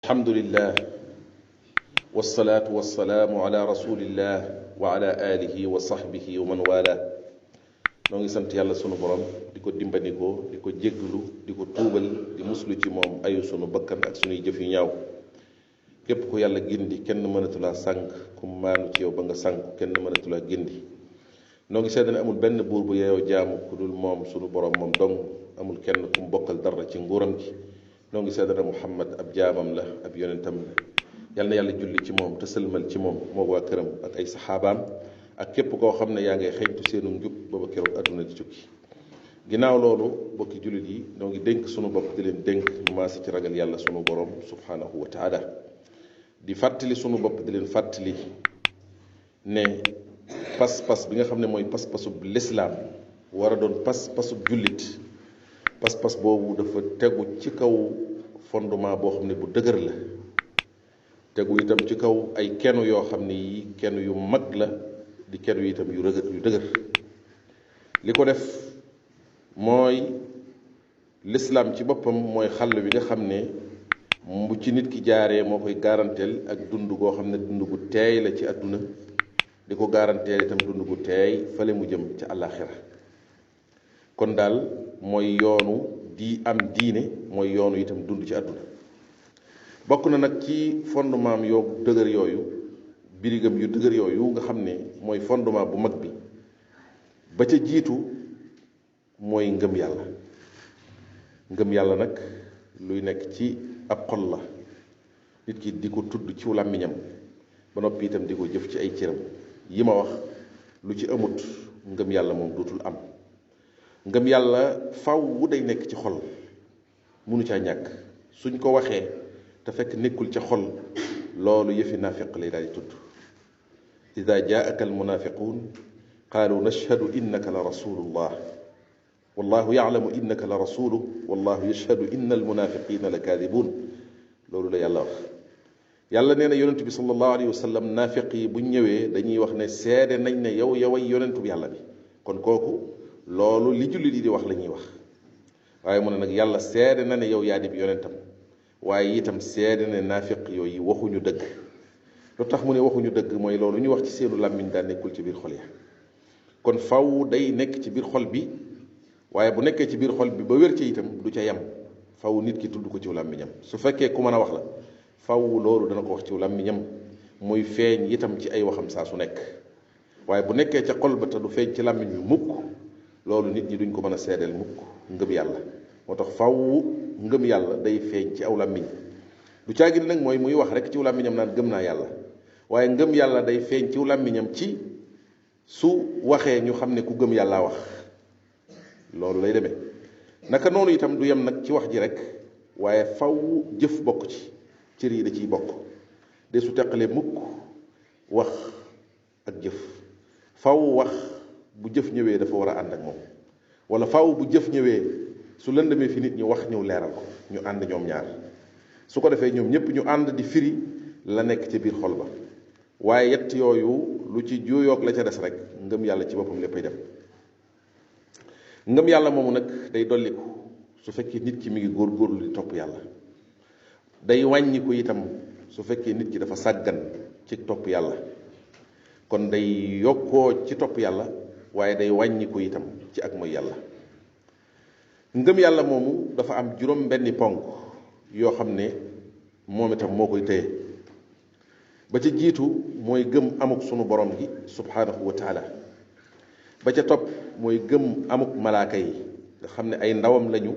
alhamdulillah wasalaatu wasalaamu ala rasulillah wa ala alihi wa sahbihi wa man wala noo ngi sant yàlla sunu borom di ko dimbandikoo di ko jégglu di ko tuubal di muslu ci moom ayu sunu bakkan ak sunuy jëf yu ñaaw képp ku yàlla gindi kenn mënatulaa sànk ku maanu ci yow ba nga sànk kenn mënatulaa gindi noo ngi seede ne amul benn buur bu yeeyoo jaamu ku dul moom sunu borom moom dong amul kenn ku mu bokkal dara ci nguuram gi noo ngi seede ne Muhammad ab jaamam la ab yonentam la yal na yàlla julli ci moom te sëlmal ci moom moo waa këram ak ay saxaabaam ak képp koo xam ne yaa ngay xeeñtu seenu njub booba keroog adduna di tukki ginnaaw loolu bokki jullit yi noo ngi dénk sunu bopp di leen dénk ñu maasi ci ragal yàlla sunu borom subhanahu wa taala di fàttali sunu bopp di leen fàttali ne pas-pas bi nga xam ne mooy pas-pasub lislaam war a doon pas-pasub jullit pas-pas boobu dafa tegu ci kaw fondement boo xam ne bu dëgër la tegu itam ci kaw ay kenu yoo xam ne yi kenu yu mag la di kenu itam yu dëgër li ko def mooy lislaam ci boppam mooy xàll bi nga xam ne bu ci nit ki jaaree moo koy garanteel ak dund goo xam ne dund gu teey la ci àdduna di ko garanteel itam dund gu teey fale mu jëm ci àllaaxira kon daal mooy yoonu di am diine mooy yoonu itam dund ci àdduna bokk na nag ci fondement yoo dëgër yooyu birigam yu dëgër yooyu nga xam ne mooy fondement bu mag bi ba ca jiitu mooy ngëm yàlla ngëm yàlla nag luy nekk ci ab xol la nit ki di ko tudd ci làmmiñam ba noppi itam di ko jëf ci ay cëram yi ma wax lu ci amut ngëm yàlla moom dootul am ngëm yàlla faw day nekk ci xol munu caa ñàkk suñ ko waxee te fekk nekkul ca xol loolu yëfi naafiq lay daal di tudd ida jaaka almunafiqun qaalu nashhadu innaka la rasulullah wallahu yaclamu innaka la rasuluh wallahu yashhadu inna almunafiqina la kaadibun loolu la yàlla wax yàlla nee na yonent bi sallallahu alayhi wa sallam naafiq yi buñ ñëwee dañuy wax ne seede nañ ne yow yoway yonentu yàlla bi kon kooku loolu li jullit yi di wax la ñuy wax waaye mu ne nag yàlla seede na ne yow yaa dib yonentam waaye itam seede ne naafiq yooyu waxuñu dëgg lu tax mu ne waxuñu dëgg mooy loolu ñu wax ci seenu làmmiñ daa nekkul ci biir xol ya kon faw day nekk ci biir xol bi waaye bu nekkee ci biir xol bi ba wér ci itam du ca yem faw nit ki tudd ko ci làmmiñam su fekkee ku mën a wax la faw loolu dana ko wax ci làmmiñam muy feeñ itam ci ay waxam saa su nekk waaye bu nekkee ca xol ba te du feeñ ci làmmiñ bi mukk loolu nit ñi duñ ko mën a seedeel mukk ngëm yàlla moo tax faw ngëm yàlla day feeñ ci aw làmmiñ du caagi nag mooy muy wax rek ci làmmiñam naan gëm naa yàlla waaye ngëm yàlla day feeñ ci làmmiñam ci su waxee ñu xam ne ku gëm yàllaa wax loolu lay demee naka noonu itam du yem nag ci wax ji rek waaye faw jëf bokk ci cër yi da ciy bokk de su teqalee mukk wax ak jëf faw wax bu jëf ñëwee dafa war a ànd ak moom wala faw bu jëf ñëwee su lëndamee fi nit ñi wax ñëw leeral ko ñu ànd ñoom ñaar su ko defee ñoom ñëpp ñu ànd di firi la nekk ci biir xol ba waaye yett yooyu lu ci juuyoog la ca des rek ngëm yàlla ci boppam léppay dem ngëm yàlla moomu nag day dolliku su fekkee nit ki mi ngi góorgóorlu di topp yàlla day wàññiku itam su fekkee nit ki dafa sàggan ci topp yàlla kon day yokkoo ci topp yàlla waaye day wàññiku itam ci ak mooy yàlla ngëm yàlla moomu dafa am juróom benni ponk yoo xam ne moom itam moo koy téye ba ca jiitu mooy gëm amuk sunu borom gi subhanahu wa taala ba ca topp mooy gëm amuk malaaka yi nga xam ne ay ndawam lañu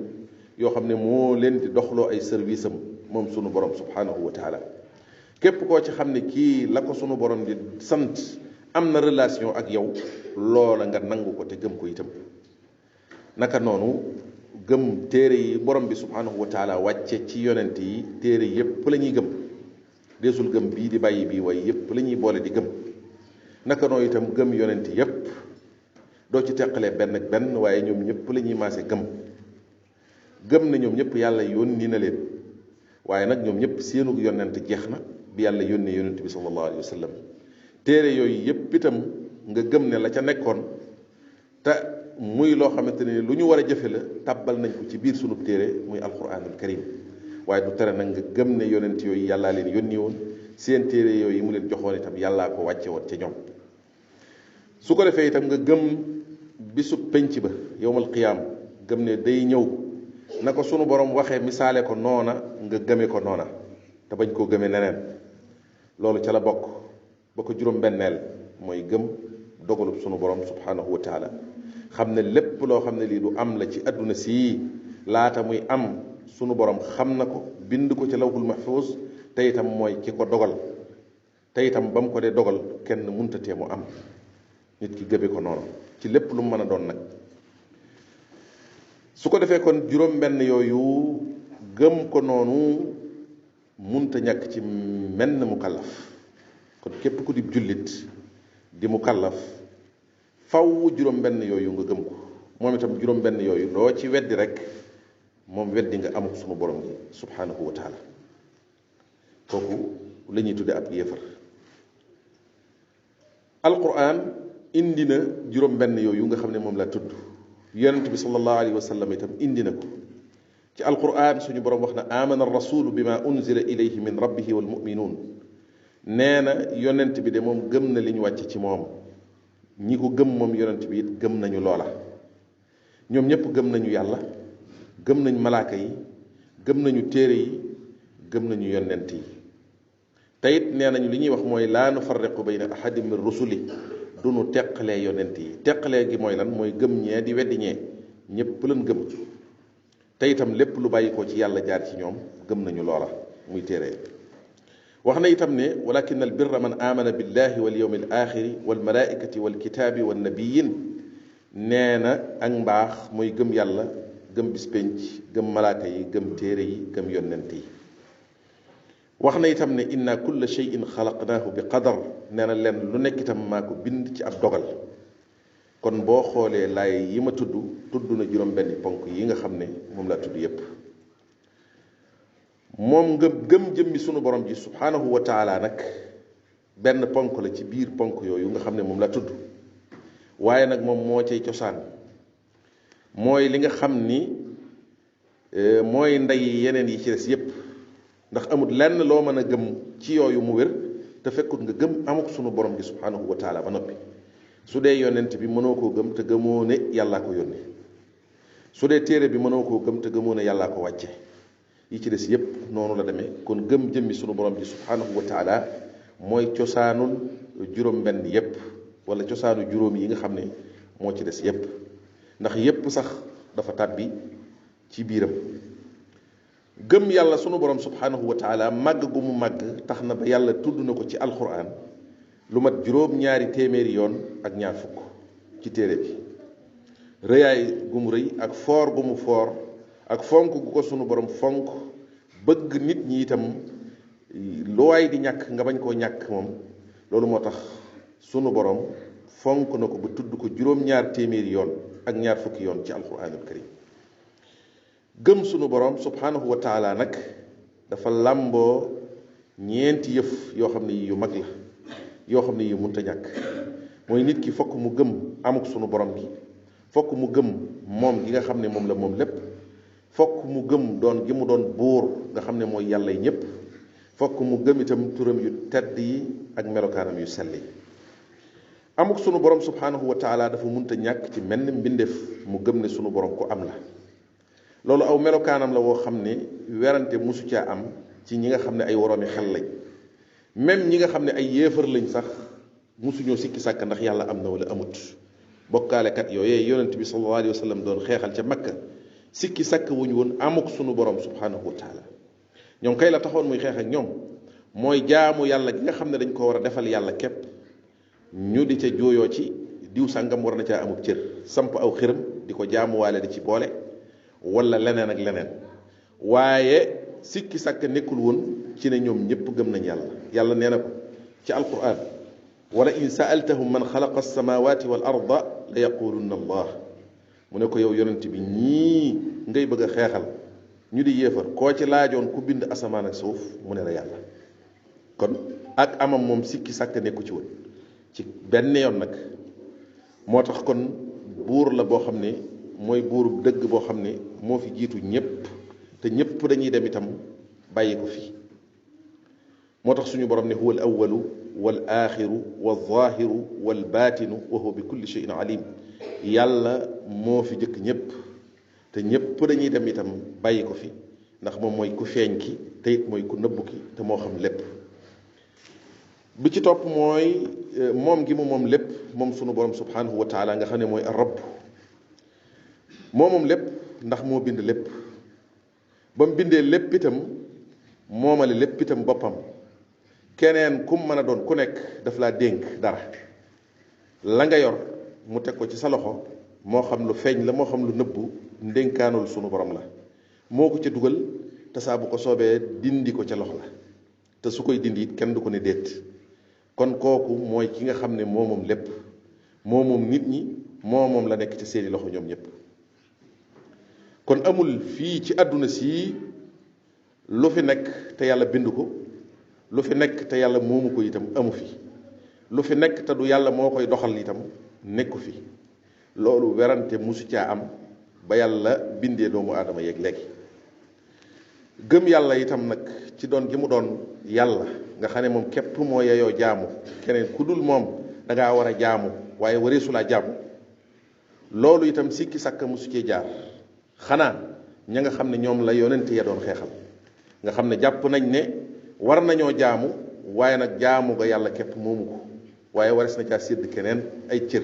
yoo xam ne moo leen di doxloo ay service am moom sunu borom subhanahu wa taala képp koo ci xam ne kii la ko sunu borom di sant am na relation ak yow loola nga nangu ko te gëm ko itam naka noonu gëm téere yi borom bi subhanahu wa taala wàcce ci yonent yi téere yépp la ñuy gëm deesul gëm bii di bàyyi bii waaye yépp la ñuy boole di gëm naka noonu itam gëm yonent yépp doo ci teqalee benn ak benn waaye ñoom ñëpp la ñuy maase gëm na ñoom ñëpp yàlla yónni na leen waaye nag ñoom ñëpp seenu yonent jeex na bi yàlla yónnee yonent bi sallallahu alayhi wa sallam téere yooyu yépp itam nga gëm ne la ca nekkoon te muy loo xamante ne lu ñu war a jëfe la tàbbal nañ ko ci biir sunub téere muy alquranul karim waaye du tere nag nga gëm ne yonent yooyu yàllaa leen yónni woon seen téere yooyu yi mu leen joxoon itam yàllaa ko wàcce woon ca ñoom. su ko defee itam nga gëm bisu penc ba yowmal qiyaam gëm ne day ñëw na ko sunu borom waxee misaale ko noona nga gëme ko noona te bañ koo gëmee neneen. loolu ca la bokk ba ko juróom-benneel mooy gëm dogalub sunu borom subhanahu wa taala xam ne lépp loo xam ne lii du am la ci àdduna sii laata muy am sunu borom xam na ko bind ko ci lawhul mahfuz te itam mooy ki ko dogal te itam ba mu ko dee dogal kenn munta tee mu am nit ki gëme ko noonu ci lépp lu mu mën a doon nag. su ko defee kon juróom-benn yooyu gëm ko noonu munta ñàkk ci menn mu kallaf kon képp ku di jullit di mu kallaf faw juróom-benn yooyu nga gëm ko moom itam juróom-benn yooyu loo ci weddi rek moom weddi nga amuk sunu borom gi subhanahu wa taala kooku la ñuy tudde ab yéefar. alquran indi na juróom-benn yooyu nga xam ne moom la tudd yonent bi sallallahu alayhi wa sallam itam indi na ko ci alquran suñu borom wax na amana rasulu bima unzila ilayhi min rabbihi wal muminuun nee na yonent bi de moom gëm na li ñu wàcce ci moom ñi ko gëm moom yonent bi it gëm nañu loola ñoom ñëpp gëm nañu yàlla gëm nañu malaaka yi gëm nañu téere yi gëm nañu yonent yi te it nee nañu li ñuy wax mooy laa nufarriqu bayna ahadin min rusuli du nu teqalee yonent yi teqalee gi mooy lan mooy gëm ñee di weddi ñee ñëpp lan gëm te itam lépp lu bàyyi ko ci yàlla jaar ci ñoom gëm nañu loola muy téere wax na itam ne walakin al birra man amana billahi wal yawmi al axiri wal malaikati wal kitaabi wan nabiyin nee na ak mbaax mooy gëm yàlla gëm bis penc gëm malaaka yi gëm téere yi gëm yonent yi. wax na itam ne inna kulla shay'in xalaqnaahu bi qadar nee na leen lu nekk itam maa ko bind ci ab dogal kon boo xoolee laay yi ma tudd na juróom-benni ponk yi nga xam ne moom laa tudd yépp moom nga gëm jëmmi sunu borom ji subhanahu wa taala nag benn ponk la ci biir ponk yooyu nga xam ne moom laa tudd waaye nag moom moo cay cosaan mooy li nga xam ni mooy ndey yeneen yi ci des yépp ndax amul lenn loo mën a gëm ci yooyu mu wér te fekkut nga gëm amuk sunu borom gi subhanahu wa taala ba noppi su dee yonent bi mënoo koo gëm te gëmoo ne yàllaa ko yónni su dee téere bi mënoo koo gëm te gëmoo ne yàllaa ko wàcce yi ci des yépp noonu la demee kon gëm jëmmi sunu borom gi subhanahu wa taala mooy cosaanul juróom-benn yépp wala cosaanu juróom yi nga xam ne moo ci des yépp ndax yépp sax dafa tàbbi ci biiram. gëm yàlla sunu borom subhanahu wa taala màgg gu mu màgg tax na ba yàlla tudd na ko ci alquran lu mat juróom-ñaari téeméeri yoon ak ñaar fukk ci téere bi rëyaay gu mu rëy ak foor gu mu foor ak fonk gu ko sunu borom fonk bëgg nit ñi itam lu waay di ñàkk nga bañ koo ñàkk moom loolu moo tax sunu borom fonk na ko ba tudd ko juróom-ñaar téeméeri yoon ak ñaar fukki yoon ci alquranul karim gëm sunu borom subhanahu wa taala nag dafa làmboo ñeenti yëf yoo xam ne yu mag la yoo xam ne yu munta ñàkk mooy nit ki fokk mu gëm amuk sunu borom gi fokk mu gëm moom gi nga xam ne moom la moom lépp fokk mu gëm doon gi mu doon buur nga xam ne mooy yàlla ñépp fokk mu gëm itam turam yu tedd yi ak melokaanam yu sell yi amuk sunu borom subhanahu wa taala dafa munta ñàkk ci menn mbindeef mu gëm ne sunu borom ko am la loolu aw melokaanam la woo xam ne werante musu caa am ci ñi nga xam ne ay woroomi xel lañ même ñi nga xam ne ay yéefar lañ sax musuñoo sikki sàkk ndax yàlla am na wala amut bokkaalekat yooyee yonent bi sallallahu alayhi wa sallam doon xeexal ca makka sikki sàkk wuñu woon amuk sunu borom subhanahu wa taala ñoom kay la taxoon muy xeex ak ñoom mooy jaamu yàlla gi nga xam ne dañ ko war a defal yàlla képp ñu di ca jooyoo ci diw sàngam war na caa amub cër samp aw xiram di ko jaamuwaale di ci boole wala leneen ak leneen waaye sikki sàkk nekkul woon ci ne ñoom ñëpp gëm nañ yàlla yàlla nee na ko ci alquran wala in saaltahum man xalaqa alsamawati wal arda la yaqulunna allah mu ne ko yow yonent bi ñii ngay bëgg a xeexal ñu di yéefar koo ci laajoon ku bind asamaan ak suuf mu ne la yàlla kon ak amam moom sikki sàkk nekku ci woon ci benn yoon nag moo tax kon buur la boo xam ne mooy buurub dëgg boo xam ne moo fi jiitu ñépp te ñépp dañuy dem itam bàyyi ko fi moo tax suñu borom ne huwa al awalu wal axiru wal zahiru wal baatinu wa huwa bi kulli shay'in alim yàlla moo fi jëkk ñépp te ñépp dañuy dem itam bàyyi ko fi ndax moom mooy ku feeñ ki te it mooy ku nëbbu ki te moo xam lépp bi ci topp mooy moom gi mu moom lépp moom sunu borom subhanahu wa taala nga xam ne mooy ar-rabb moom lépp ndax moo bind lépp ba mu bindee lépp itam moomale lépp itam boppam keneen kum mën a doon ku nekk daf laa dénk dara la nga yor mu teg ko ci sa loxo moo xam lu feeñ la moo xam lu nëbbu ndénkaanul sunu borom la moo ko ca dugal te saa bu ko soobee dindi ko ca loxo la te su koy dindi it kenn du ko ne déet kon kooku mooy ki nga xam ne moo moom lépp moo moom nit ñi moo moom la nekk ci seeni loxo ñoom ñëpp kon amul fii ci àdduna si lu fi nekk te yàlla bind ko lu fi nekk te yàlla moomu ko itam amu fi lu fi nekk te du yàlla moo koy doxal itam nekku fi loolu werante musu caa am ba yàlla bindee doomu aadama yeeg léegi gëm yàlla itam nag ci doon gi mu doon yàlla nga xam ne moom képp moo yeyoo jaamu keneen ku dul moom da ngaa war a jaamu waaye wareesu laa jaamu loolu itam sikki sàkka musu cee jaar xanaa ña nga xam ne ñoom la yonent ya doon xeexal nga xam ne jàpp nañ ne war nañoo jaamu waaye nag jaamu ga yàlla képp moomu ko waaye warees na caa sédd keneen ay cër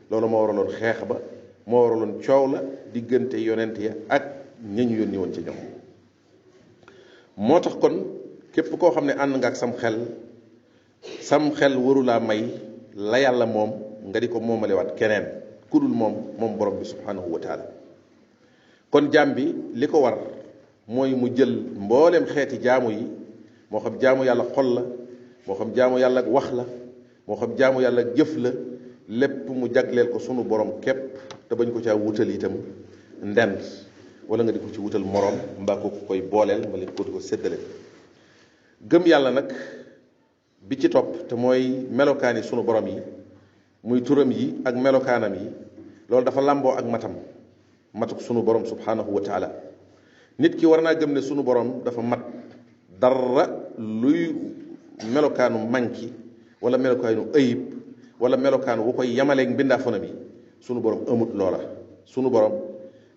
loolu moo waraloon xeex ba moo waraloon coow la diggante yonent ya ak ña ñu yónni woon ci ñoom moo tax kon képp koo xam ne ànd nga ak sam xel warulaa may la yàlla moom nga di ko moomalewaat keneen ku dul moom borom bi subhanahu wa taala kon jaam bi li ko war mooy mu jël mboolem xeeti jaamu yi moo xam jaamu yàlla xol la moo xam jaamu yàlla ak wax la moo xam jaamu yàlla ak jëf la lépp mu jagleel ko sunu borom képp te bañ ko caa wutal itam ndend wala nga di ko ci wutal moroom mbaa ko koy booleel ma leen ko di ko séddale gëm yàlla nag bi ci topp te mooy melokaani sunu borom yi muy turam yi ak melokaanam yi loolu dafa làmboo ak matuk sunu borom subhanahu wa taala nit ki war naa gëm ne sunu borom dafa mat dara luy melokaanu manki wala melokaanu ayib wala melokaanu wu koy yamaleeg mbindaafonam yi sunu borom amut loola sunu borom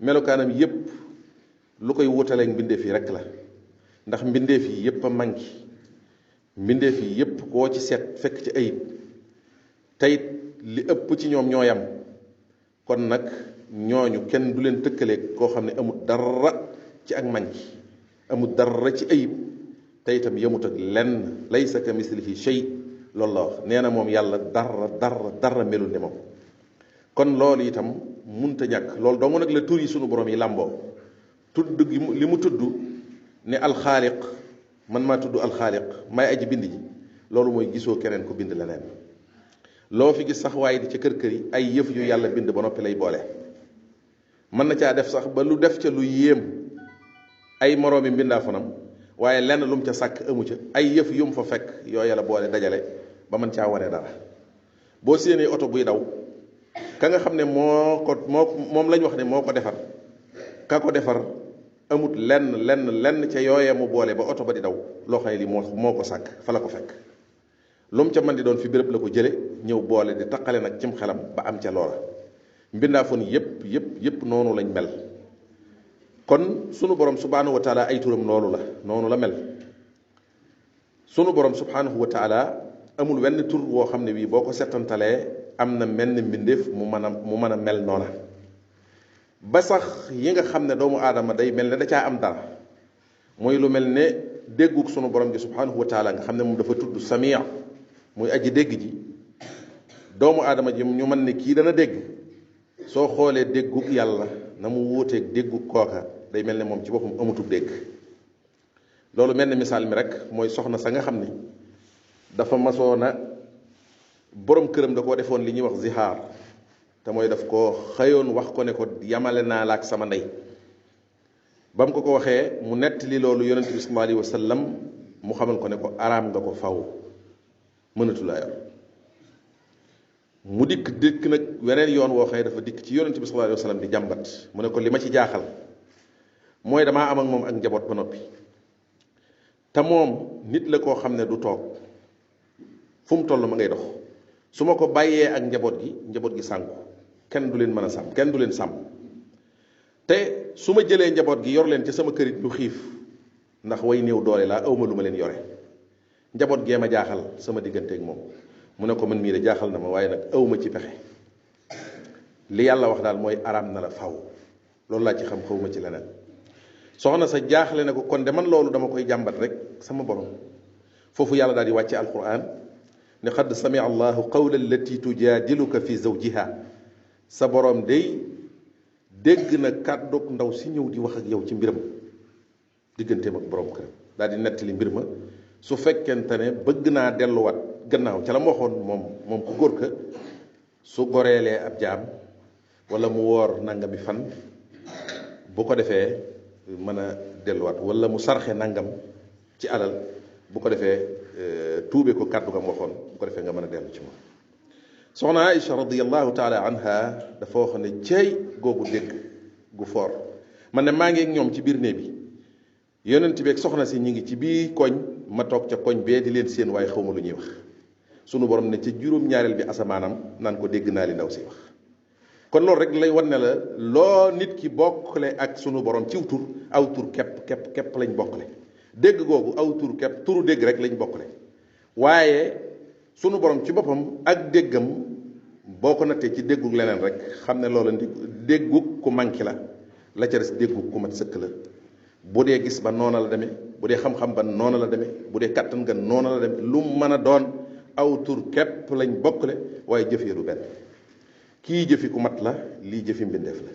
melokaanam yépp lu koy wutaleeg mbindeef yi rek la ndax mbindeef yi yépp a manki mbindeef yi yépp koo ci seet fekk ci ayib teyit li ëpp ci ñoom ñoo yam kon nag ñooñu kenn du leen tëkkaleeg koo xam ne amut dara ci ak manki amut dara ci ayib te itam yemut ak lenn laysa ka mislihi shay loolu la wax nee na moom yàlla dara melul ne moom kon loolu itam munta ñàkk loolu dong nag la tur yi sunu borom yi làmboo tudd li mu tudd ne alxaaliq man maa tudd alxaaliq may aji bind ji loolu mooy gisoo keneen ko bind leneen loo fi gis sax waaye di ca kër yi ay yëf yu yàlla bind ba noppi lay boole mën na caa def sax ba lu def ca lu yéem ay moroomi mbindaa fanam waaye lenn lu mu ca sàkk amu ca ay yëf yu mu fa fekk yooya la boole dajale ba mën caa wane dara boo séenee oto buy daw ka nga xam ne moom lañ wax ne moo ko defar ka ko defar amut lenn ca yooya mu boole ba oto ba di daw loo xam ne li moo ko sàkk fa la ko fekk lu mu ca mën di doon fi béréb la ko jële ñëw boole di taqale nag cim xelam ba am ca loola mbindaafoon yépp noonu lañ mel kon sunu borom subhanahu wa taala ay turam noonu la mel sunu borom subhanahu wa taala amul wenn tur woo xam ne bii boo ko settantalee am na menn mbindeef mu mën a mel noona ba sax yi nga xam ne doomu aadama day mel ne da caa am dara mooy lu mel ne dégguk sunu borom gi subhanahu wa taala nga xam ne moom dafa tudd samia muy aji dégg ji doomu aadama ji ñu mën ne kii dana dégg soo xoolee dégguk yàlla na mu wuuteeg dégguk kooka day mel ne moom ci boppam amutub dégg loolu mel ne misaal mi rek mooy soxna sa nga xam ne dafa masoona borom këram da koo defoon li ñuy wax zihaar te mooy daf ko xëyoon wax ko ne ko yamale naa la ak sama ndey ba mu ko waxee mu nettali loolu yonent bi sallallahu alayhi wa sallam mu xamal ko ne ko araam nga ko faw mënatu laa yor mu dikk nag weneen yoon woo xëy dafa dikk ci yonent bi sallallahu alayhi wa sallam di jàmbat mu ne ko li ma ci jaaxal mooy damaa am ak moom ak njaboot ba noppi te moom nit la koo xam ne du toog fu mu toll ma ngay dox su ma ko bàyyee ak njaboot gi sànku kenn du leen mën a sàmm kenn du leen sàmm te su ma jëlee njaboot gi yor leen ci sama kërit ñu xiif ndax way néew doole laa awma lu ma leen yore njaboot gee ma jaaxal sama digganteeg moom mu ne ko man mii de jaaxal na ma waaye nag awma ci pexe li yàlla wax daal mooy araam na la faw loolu laa ci xam xawma ci leneen soxna sa jaaxle na ko kon de man loolu dama koy jàmbat rek sama borom foofu yàlla daal di wàcce alquran ne qad samia allahu qawla allati tujaadiluka fi zawjiha sa borom day dégg na kàddug ndaw si ñëw di wax ak yow ci mbiram digganteem ak borom këram daal di nettali mbir ma su fekkente ne bëgg naa delluwaat gannaaw ca la mu waxoon moom ku góor ka su goreelee ab jaam wala mu woor nangami fan bu ko defee mën a delluwaat wala mu sarxe nangam ci alal bu ko defee tuube ko kàddu gam waxoon bu ko defee nga mën a dellu ci moom soxna Aïcha radiallahu taala anha dafa wax ne cey googu dégg gu foor man ne maa ngi ak ñoom ci biir néeg bi yonent bi ak soxna si ñi ngi ci biir koñ ma toog ca koñ bee di leen seen waaye xawma lu ñuy wax sunu borom ne ca juróom-ñaareel bi asamaanam naan ko dégg naa li ndaw si wax kon loolu rek lay wan ne la loo nit ki bokkle ak sunu borom ciw tur aw tur képp lañ bokkle dégg googu aw tur képp turu dégg rek lañ bokkle waaye sunu borom ci boppam ak déggam boo ko nattee ci déggu leneen rek xam ne loola déggu ku manqué la ca des déggu ku mat sëkk la bu dee gis ba noona la demee bu dee xam-xam ba noona la demee bu dee kattan nga noona la demee lu mën a doon aw tur képp lañ bokkle waaye jëf ya du benn kii jëfi ku mat la lii jëfi mbindeef la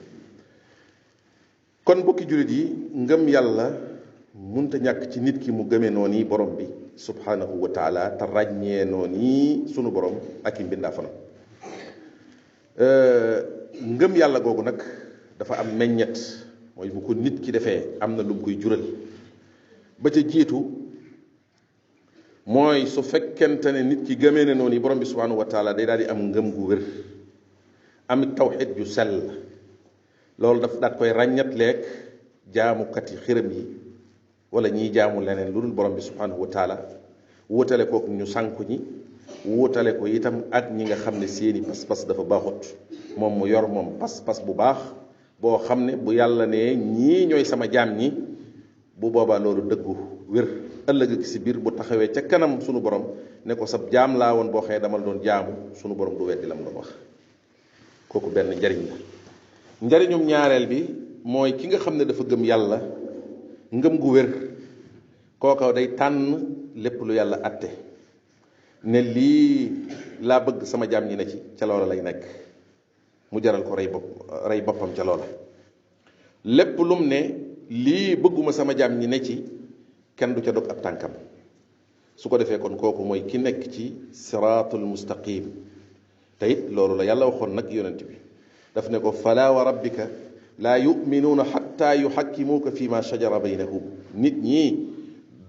kon bokki jullit yi ngëm yàlla munta ñàkk ci nit ki mu gëmee noonu borom bi subhanahu wa taala te ràññee noonu sunu borom ak i mbindaafanam ngëm yàlla googu nag dafa am meññet mooy bu ko nit ki defee am na lu mu koy jural ba ca jiitu mooy su fekkente ne nit ki gëmee ne noonu borom bi subhanahu wa taala day daal di am ngëm gu wér am tawxid ju sell loolu daat koy ràññat leeg jaamukat yi xiram yi wala ñiy jaamu leneen lu dul borom bi subhanahu wa taala wutale ko ñu sànku ñi wutale ko itam ak ñi nga xam ne seeni pas-pas dafa baaxut moom mu yor moom pas-pas bu baax boo xam ne bu yàlla ne ñii ñooy sama jaam ñi bu boobaa loolu dëggu wér ëllëg si biir bu taxawee ca kanam sunu borom ne ko sab jaam laa woon boo xëyee dama la doon jaamu sunu borom du weddi la mu doon wax kooku benn njariñ la njariñum ñaareel bi mooy ki nga xam ne dafa gëm yàlla ngëm gu wér kooka day tànn lépp lu yàlla atte ne lii laa bëgg sama jaam ñi ne ci ca loola lay nekk mu jaral ko rey boppam ca loola lépp lum ne lii bëgguma sama jaam ñi ne ci kenn du ca dog ab tànkam su ko defee kon kooku mooy ki nekk ci siraatul mustaqim te it loolu la yàlla waxoon nag yonent bi daf ne ko fala wa rabbika laa yuminuuna xatta yuxakkimuuka fi ma shajara baynahum nit ñi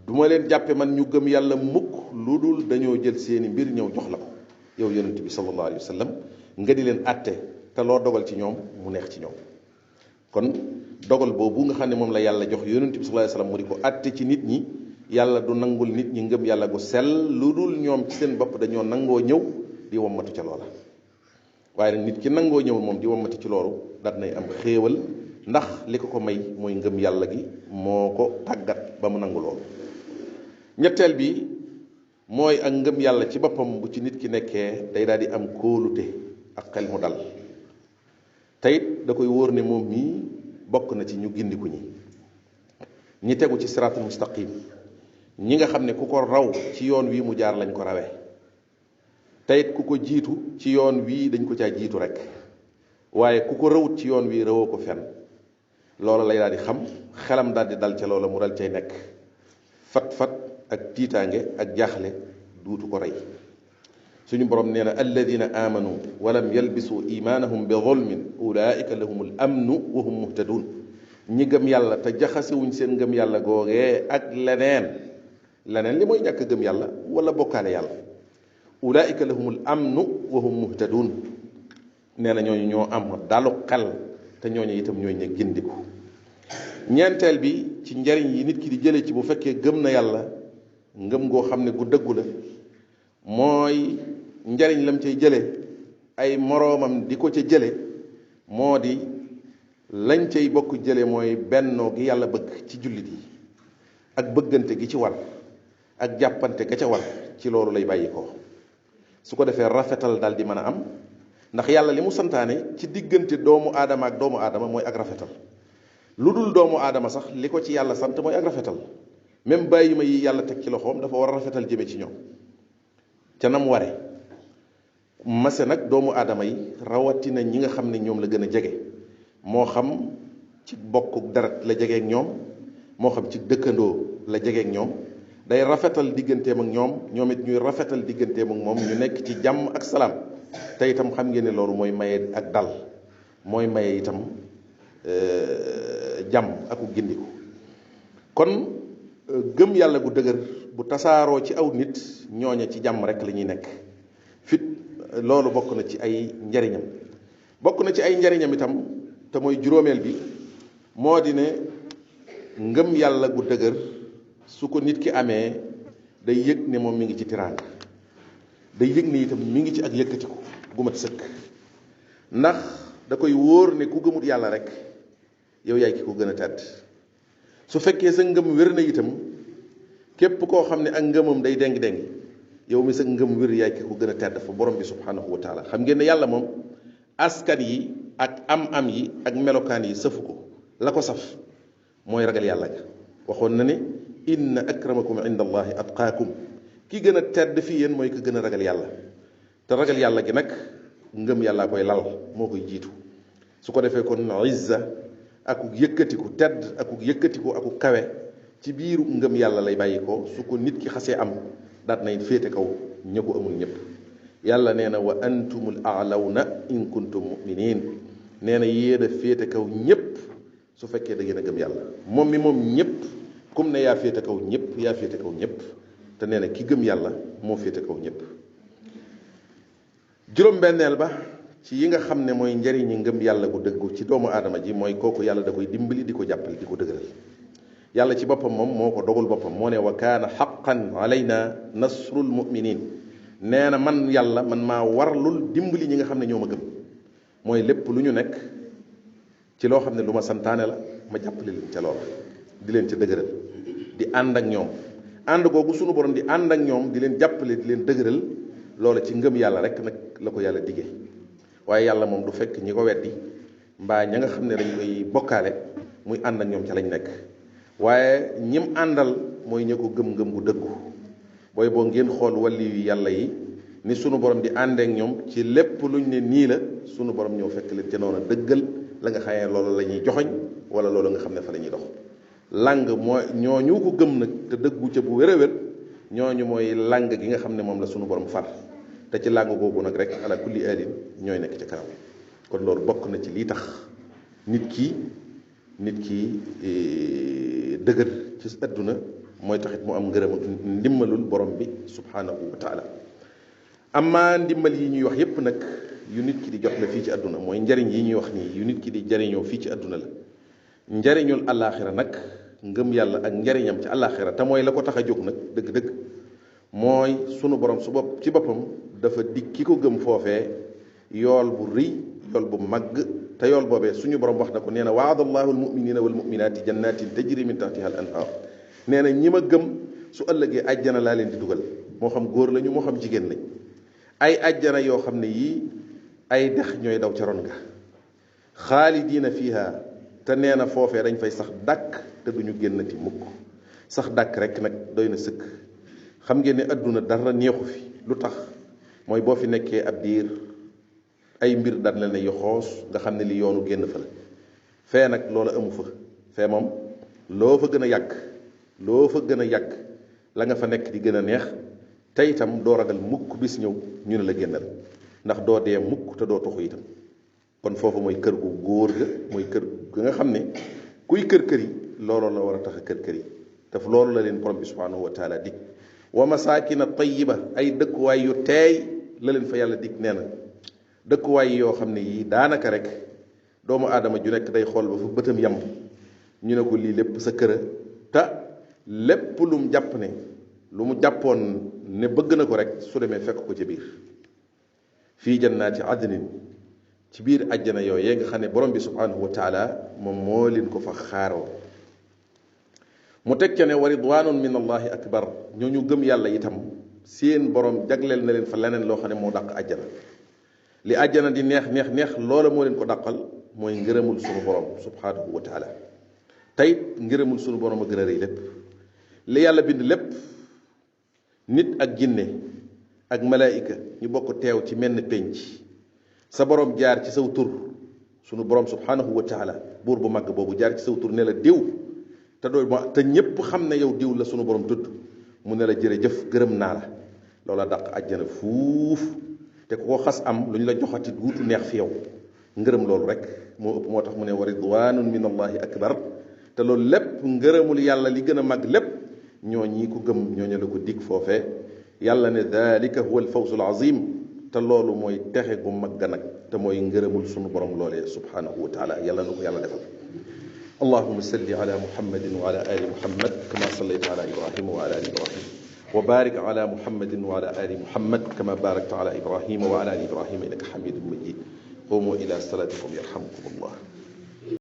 duma leen jàppe man ñu gëm yàlla mukk lu dul dañoo jël seeni mbir ñëw jox la ko yow yonent bi sallallahu alayhi wa sallam nga di leen atte te loo dogal ci ñoom mu neex ci ñoom kon dogal boobu nga xam ne moom la yàlla jox yonent bi sallallahu alayhi wa sallam mu di ko atte ci nit ñi yàlla du nangul nit ñi ngëm yàlla gu sell lu dul ñoom ci seen bopp dañoo nangoo ñëw di wommatu ca loola waaye nag nit ki nangoo ñëw moom di wommatu ci loolu daat nay am xéewal ndax li ko may mooy ngëm yàlla gi moo ko tàggat ba mu nangu loolu ñetteel bi mooy ak ngëm yàlla ci boppam bu ci nit ki nekkee day daal di am kóolute ak xel mu dal teyit da koy wóor ne moom mii bokk na ci ñu gindiku ñi tegu ci siraatul mustaqim ñi nga xam ne ku ko raw ci yoon wii mu jaar lañ ko rawee teyit ku ko jiitu ci yoon wii dañ ko caa jiitu rek waaye ku ko rawut ci yoon wii rawoo ko fenn loola lay daal di xam xelam daal di dal ca loola mu dal cay nekk fat ak tiitaange ak jaaxle duutu ko rey suñu borom nee na alladina amanu walam yalbisu imaanahum bi zulmin ulaika lahumul amnu wa hum muhtadun ñi gëm yàlla te jaxasewuñ seen ngëm yàlla googee ak leneen li mooy ñàkk gëm yàlla wala bokkaale yàlla ulaika lahumul amnu wa hum muhtadun nee na ñooñu ñoo am dalu xel te ñooñu itam ñooy gindiku ñeenteel bi ci njariñ yi nit ki di jële ci bu fekkee gëm na yàlla ngëm goo xam ne gu dëggu la mooy njariñ lam cay jële ay moroomam di ko ca jële moo di lañ cay bokk jële mooy bennoo gi yàlla bëgg ci jullit yi ak bëggante gi ci war ak jàppante ga ca war ci loolu lay bàyyi ko su ko defee rafetal daal di mën a am ndax yàlla li mu santaane ci diggante doomu aadama ak doomu aadama mooy ak rafetal lu dul doomu aadama sax li ko ci yàlla sant mooy ak rafetal même bàyyi ma yi yàlla teg ci loxoom dafa war a rafetal jëme ci ñoom ca nam ware mase nag doomu aadama yi rawatina ñi nga xam ne ñoom la gën a jege moo xam ci bokku deret la jegeek ñoom moo xam ci dëkkandoo la jegeek ñoom day rafetal digganteem ak ñoom ñoom it ñuy rafetal digganteem ak moom ñu nekk ci jàmm ak salaam te itam xam ngeen ne loolu mooy maye ak dal mooy maye itam jàmm aku gindiku kon gëm yàlla gu dëgër bu tasaaroo ci aw nit ñooña ci jàmm rek la ñuy nekk fit loolu bokk na ci ay njariñam bokk na ci ay njariñam itam te mooy juróomeel bi moo di ne ngëm yàlla gu dëgër su ko nit ki amee day yëg ne moom mi ngi ci tiraanga day yëg ne itam mi ngi ci ak yëkkatiku gu mat sëkk ndax da koy wóor ne ku gëmut yàlla rek yow yaay ki ko gën a tedd su fekkee sa ngëm wér na itam képp koo xam ne ak ngëmam day déng-déng yow mi sa ngëm wér yaay ki ko gën a tedd fa borom bi subhanahu wa taala xam ngeen ne yàlla moom askan yi ak am yi ak melokaan yi sëfu ko la ko saf mooy ragal yàlla ga waxoon na ne inna akramakum inda allahi atqaakum ki gën a tedd fii yéen mooy ki gën a ragal yàlla te ragal yàlla gi nag ngëm yàllaa koy lal moo koy jiitu su ko defee kon izza akuk yëkkatiku tedd akuk yëkkatiku akuk kawe ci biiru ngëm yàlla lay bàyyi ko su ko nit ki xasee am daat nay féete kaw ña ko amul ñëpp yàlla nee na wa antumul a'lawna in kuntum mu'minin nee na yéen a féete kaw ñëpp su fekkee da ngeen a gëm yàlla moom mi moom ñëpp comme ne yaa féete kaw ñëpp yaa féete kaw ñëpp te nee na ki gëm yàlla moo féete kaw ñëpp juróom-benneel ba ci yi nga xam ne mooy njariñi ngëm yàlla gu dëggu ci doomu aadama ji mooy kooku yàlla da koy dimbali di ko jàppale di ko dëgëral yàlla ci boppam moom moo ko dogul boppam moo ne wa kaana xaqan alayna nasrul muminin nee na man yàlla man maa warlul dimbali ñi nga xam ne ñoo ma gëm mooy lépp lu ñu nekk ci loo xam ne lu ma santaane la ma jàppale leen ca loola di leen ca dëgëral di ànd ak ñoom ànd googu sunu borom di ànd ak ñoom di leen jàppale di leen dëgëral loola ci ngëm yàlla rek nag la ko yàlla diggee waaye yàlla moom du fekk ñi ko weddi mbaa ña nga xam ne dañ koy bokkaale muy ànd ak ñoom ca lañ nekk waaye ñim àndal mooy ña ko gëm-gëm gu dëggu booy boo ngeen xool wàlli yu yàlla yi ni sunu borom di àndeek ñoom ci lépp luñ ne nii la sunu borom ñëw fekk leen ca noonu dëggal la nga xamee loolu la ñuy joxoñ wala loolu nga xam ne fa la ñuy dox lang mooy ñooñu ko gëm nag te dëggu ca bu wér a wér ñooñu mooy lang gi nga xam ne moom la sunu borom far te ci làng googu nag rek ala kulli alin ñooy nekk ci kanam kon loolu bokk na ci lii tax nit ki dëgër ci àdduna mooy taxit mu am ngërëm ndimbalul borom bi subhanahu wa taala amma ndimbal yi ñuy wax yépp nag yu nit ki di jot la fii ci àdduna mooy njariñ yi ñuy wax nii yu nit ki di jariñoo fii ci àdduna la njariñul àllaaxira nag ngëm yàlla ak njariñam ci àllaaxira te mooy la ko tax a jóg nag dëgg-dëgg mooy sunu borom su bopp ci boppam dafa dig ki ko gëm foofee yool bu rëy yool bu màgg te yool boobee suñu borom wax na ko nee na waada allahu almuminina walmuminaati jannatin tajri min tahtiha al anhar nee na ñi ma gëm su ëllëgee ajjana laa leen di dugal moo xam góor lañu moo xam jigéen lañ ay ajjana yoo xam ne yii ay dex ñooy daw ca ron ga xaalidiina fiha te nee na foofee dañ fay sax dàkk te duñu génnati mukk sax dàkk rek nag doy na sëkk xam ngeen ne adduna dara neexu fi lu tax mooy boo fi nekkee ab diir ay mbir daan la ne yoxoos nga xam ne li yoonu génn fa la fee nag loola amu fa fee moom loo fa gën a yàgg la nga fa nekk di gën a neex te itam doo ragal mukk bis ñëw ñu ne la génnal ndax doo dee mukk te doo toxu itam kon foofu mooy kër gu góor ga mooy kër ga nga xam ne kuy kër-kër yi looloo la war a tax a kër-kër yi te loolu la leen borom bi subhanahu wa taala dig wa masaakina tayyiba ay dëkkuwaay yu teey la leen fa yàlla dig nee na dëkkuwaay yoo xam ne yii daanaka rek doomu aadama ju nekk day xool ba fa bëtam yam ñu ne ko lii lépp sa kër te lépp lum jàpp ne lu mu jàppoon ne bëgg na ko rek su demee fekk ko ca biir fii jannaati adnin ci biir àjjana yooyee nga xam ne borom bi subhanahu wa taala moom moo leen ko fa xaaroo mu teg ca ne wa ridwanun min allahi akbar ñooñu gëm yàlla itam seen borom jagleel na leen fa leneen loo xam ne moo dàq àjjana li àjjana di neex neex neex loola moo leen ko dàqal mooy ngërëmul sunu borom subhanahu wa taala tey ngërëmul sunu borom a gën a rëy lépp li yàlla bind lépp nit ak jinne ak malaayika ñu bokk teew ci menn pénc sa borom jaar ci saw tur sunu borom subhanahu wa taala buur bu màgg boobu jaar ci saw tur ne la diw te doo te ñépp xam ne yow diw la sunu borom tudd mu ne la jërëjëf gërëm naa la loola dàq àjjana fuuf te ku ko xas am lu ñu la joxati wuutu neex fi yow ngërëm loolu rek moo ëpp moo tax mu ne wa ridwanun min allahi akbar te loolu lépp ngërëmul yàlla li gën a màgg lépp ñoo ñi ko gëm ñooñu la ko dig foofee yàlla ne dalika huwa alfawzu alazim te loolu mooy texe gu mag nag te mooy ngërëmul sunu borom loolee subhanahu wa taala yàlla na ko yàlla defal allahuma salli ala muhammadin wa ala ali muhammad kama sallayta ala ibrahima wa ala ali ibrahim wa barik ala muhammadin wa ala ali muhammad kama barakta ala ibrahima wa ala ali ibrahima innaka hamidun majid qumu ila salatikum yarhamukum allah